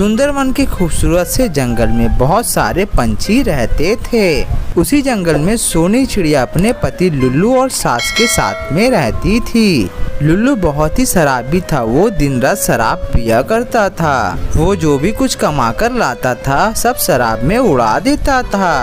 सुंदरवन के खूबसूरत से जंगल में बहुत सारे पंछी रहते थे। उसी जंगल में सोनी चिड़िया अपने पति लुल्लू और सास के साथ में रहती थी। लुल्लू बहुत ही शराबी था। वो दिन रात शराब पिया करता था। वो जो भी कुछ कमा कर लाता था सब शराब में उड़ा देता था।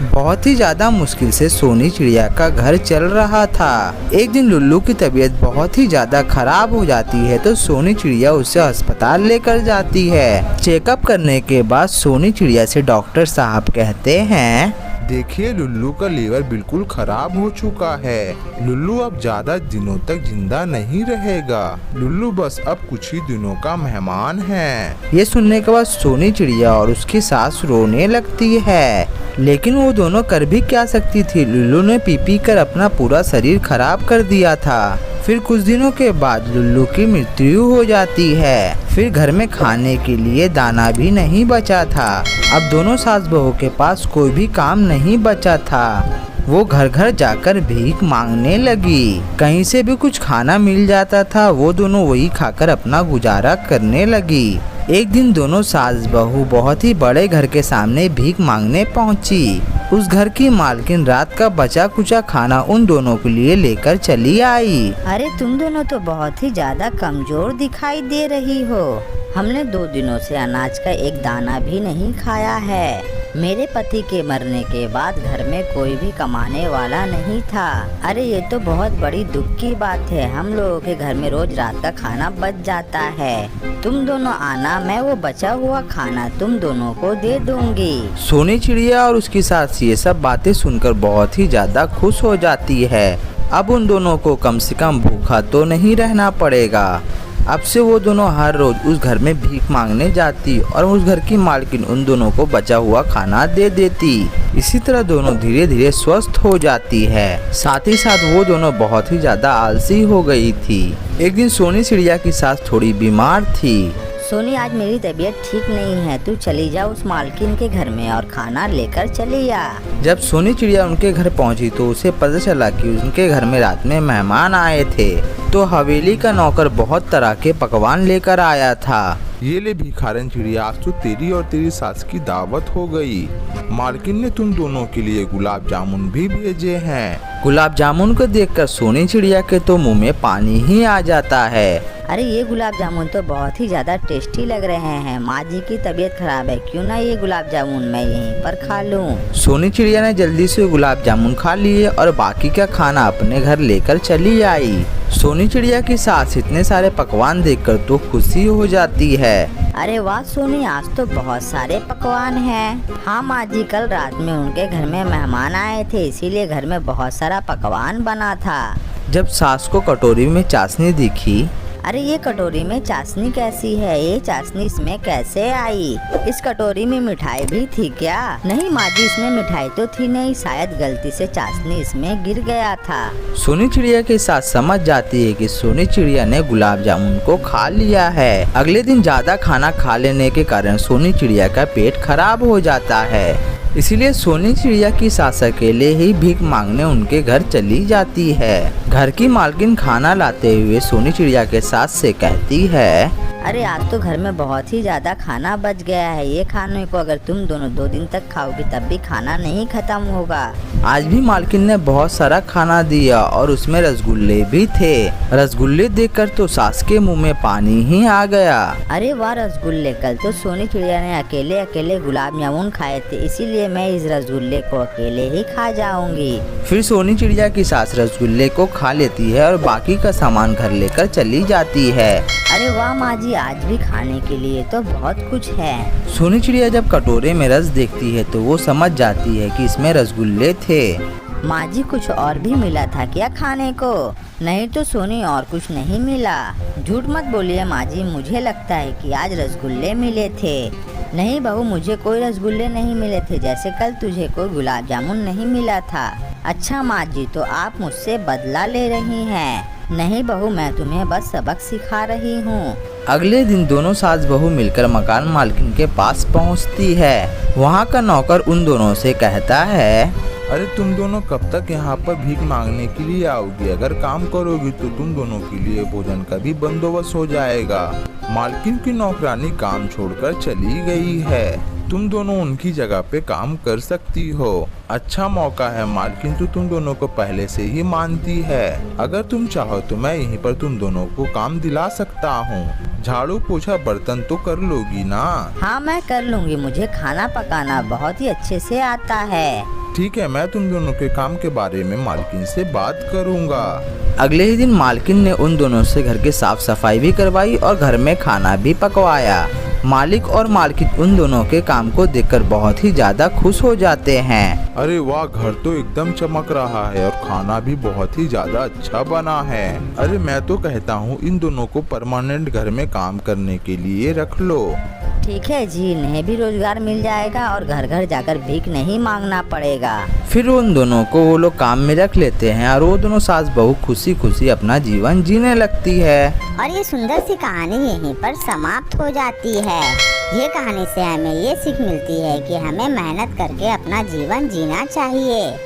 बहुत ही ज्यादा मुश्किल से सोनी चिड़िया का घर चल रहा था। एक दिन लुल्लू की तबीयत बहुत ही ज्यादा खराब हो जाती है तो सोनी चिड़िया उसे अस्पताल लेकर जाती है। चेकअप करने के बाद सोनी चिड़िया से डॉक्टर साहब कहते हैं, देखिए लुल्लू का लीवर बिल्कुल खराब हो चुका है। लुल्लू अब ज्यादा दिनों तक जिंदा नहीं रहेगा। लुल्लू बस अब कुछ ही दिनों का मेहमान है। ये सुनने के बाद सोनी चिड़िया और उसकी सास रोने लगती है। लेकिन वो दोनों कर भी क्या सकती थी। लुल्लू ने पी पी कर अपना पूरा शरीर खराब कर दिया था। फिर कुछ दिनों के बाद लुल्लू की मृत्यु हो जाती है। फिर घर में खाने के लिए दाना भी नहीं बचा था। अब दोनों सास बहू के पास कोई भी काम नहीं बचा था। वो घर घर जाकर भीख मांगने लगी। कहीं से भी कुछ खाना मिल जाता था वो दोनों वही खाकर अपना गुजारा करने लगी। एक दिन दोनों सास बहू बहुत ही बड़े घर के सामने भीख मांगने पहुंची। उस घर की मालकिन रात का बचा कुचा खाना उन दोनों के लिए लेकर चली आई। अरे तुम दोनों तो बहुत ही ज्यादा कमजोर दिखाई दे रही हो। हमने 2 दिनों से अनाज का एक दाना भी नहीं खाया है। मेरे पति के मरने के बाद घर में कोई भी कमाने वाला नहीं था। अरे ये तो बहुत बड़ी दुख की बात है। हम लोगों के घर में रोज रात का खाना बच जाता है। तुम दोनों आना, मैं वो बचा हुआ खाना तुम दोनों को दे दूंगी। सोनी चिड़िया और उसकी सास ये सब बातें सुनकर बहुत ही ज्यादा खुश हो जाती है। अब उन दोनों को कम से कम भूखा तो नहीं रहना पड़ेगा। अब से वो दोनों हर रोज उस घर में भीख मांगने जाती और उस घर की मालकिन उन दोनों को बचा हुआ खाना दे देती। इसी तरह दोनों धीरे धीरे स्वस्थ हो जाती है। साथ ही साथ वो दोनों बहुत ही ज्यादा आलसी हो गई थी। एक दिन सोनी चिड़िया की सास थोड़ी बीमार थी। सोनी, आज मेरी तबीयत ठीक नहीं है। तू चली जा उस मालकिन के घर में और खाना लेकर चली आ। जब सोनी चिड़िया उनके घर पहुंची तो उसे पता चला कि उनके घर में रात में मेहमान आए थे। तो हवेली का नौकर बहुत तरह के पकवान लेकर आया था। ये ले भिखारन चिड़िया, आज तो तेरी और तेरी सास की दावत हो गई। मालकिन ने तुम दोनों के लिए गुलाब जामुन भी भेजे हैं। गुलाब जामुन को देखकर सोनी चिड़िया के तो मुंह में पानी ही आ जाता है। अरे ये गुलाब जामुन तो बहुत ही ज्यादा टेस्टी लग रहे हैं। माँ जी की तबीयत खराब है, क्यों ना ये गुलाब जामुन मैं यहीं पर खा लूं। सोनी चिड़िया ने जल्दी से गुलाब जामुन खा लिए और बाकी का खाना अपने घर लेकर चली आई। सोनी चिड़िया की सास इतने सारे पकवान देखकर तो खुशी हो जाती है। अरे वाह सोनी, आज तो बहुत सारे पकवान हैं। हाँ माँ जी, कल रात में उनके घर में मेहमान आए थे, इसीलिए घर में बहुत सारा पकवान बना था। जब सास को कटोरी में चाशनी दिखी, अरे ये कटोरी में चाशनी कैसी है? ये चाशनी इसमें कैसे आई? इस कटोरी में मिठाई भी थी क्या? नहीं माँ जी, इसमें मिठाई तो थी नहीं, शायद गलती से चाशनी इसमें गिर गया था। सोनी चिड़िया के साथ समझ जाती है कि सोनी चिड़िया ने गुलाब जामुन को खा लिया है। अगले दिन ज्यादा खाना खा लेने के कारण सोनी चिड़िया का पेट खराब हो जाता है। इसीलिए सोनी चिड़िया की सास अकेले ही भीख मांगने उनके घर चली जाती है। घर की मालकिन खाना लाते हुए सोनी चिड़िया के सास से कहती है, अरे आज तो घर में बहुत ही ज्यादा खाना बच गया है। ये खाने को अगर तुम दोनों 2 दिन तक खाओगी तब भी खाना नहीं खत्म होगा। आज भी मालकिन ने बहुत सारा खाना दिया और उसमें रसगुल्ले भी थे। रसगुल्ले देखकर तो सास के मुंह में पानी ही आ गया। अरे वाह रसगुल्ले, कल तो सोनी चिड़िया ने अकेले अकेले गुलाब जामुन खाए थे, इसीलिए मैं इस रसगुल्ले को अकेले ही खा जाऊंगी। फिर सोनी चिड़िया की सास रसगुल्ले को खा लेती है और बाकी का सामान घर लेकर चली जाती है। अरे वाह माँ जी, आज भी खाने के लिए तो बहुत कुछ है। सोनी चिड़िया जब कटोरे में रस देखती है तो वो समझ जाती है कि इसमें रसगुल्ले थे। माँ जी, कुछ और भी मिला था क्या खाने को? नहीं तो सोनी, और कुछ नहीं मिला। झूठ मत बोलिए माँ जी, मुझे लगता है कि आज रसगुल्ले मिले थे। नहीं बहू, मुझे कोई रसगुल्ले नहीं मिले थे, जैसे कल तुझे कोई गुलाब जामुन नहीं मिला था। अच्छा माँ जी, तो आप मुझसे बदला ले रही हैं। नहीं बहू, मैं तुम्हें बस सबक सिखा रही हूँ। अगले दिन दोनों सास बहू मिलकर मकान मालकिन के पास पहुँचती है। वहाँ का नौकर उन दोनों से कहता है, अरे तुम दोनों कब तक यहाँ पर भीख मांगने के लिए आओगी? अगर काम करोगी तो तुम दोनों के लिए भोजन का भी बंदोबस्त हो जाएगा। मालकिन की नौकरानी काम छोड़कर चली गई है। तुम दोनों उनकी जगह पे काम कर सकती हो। अच्छा मौका है, मालकिन तो तुम दोनों को पहले से ही मानती है। अगर तुम चाहो तो मैं यहीं पर तुम दोनों को काम दिला सकता हूँ। झाड़ू पोछा बर्तन तो कर लोगी ना? हाँ मैं कर लूँगी, मुझे खाना पकाना बहुत ही अच्छे से आता है। ठीक है, मैं तुम दोनों के काम के बारे में मालकिन से बात करूँगा। अगले ही दिन मालकिन ने उन दोनों से घर की साफ सफाई भी करवाई और घर में खाना भी पकवाया। मालिक और मालकिन उन दोनों के काम को देखकर बहुत ही ज्यादा खुश हो जाते हैं। अरे वाह, घर तो एकदम चमक रहा है और खाना भी बहुत ही ज्यादा अच्छा बना है। अरे मैं तो कहता हूँ इन दोनों को परमानेंट घर में काम करने के लिए रख लो। ठीक है जी, इन्हें भी रोजगार मिल जाएगा और घर घर जाकर भीख नहीं मांगना पड़ेगा। फिर उन दोनों को वो लोग काम में रख लेते हैं और वो दोनों सास बहू खुशी खुशी अपना जीवन जीने लगती है। और ये सुंदर सी कहानी यहीं पर समाप्त हो जाती है। ये कहानी से हमें ये सीख मिलती है कि हमें मेहनत करके अपना जीवन जीना चाहिए।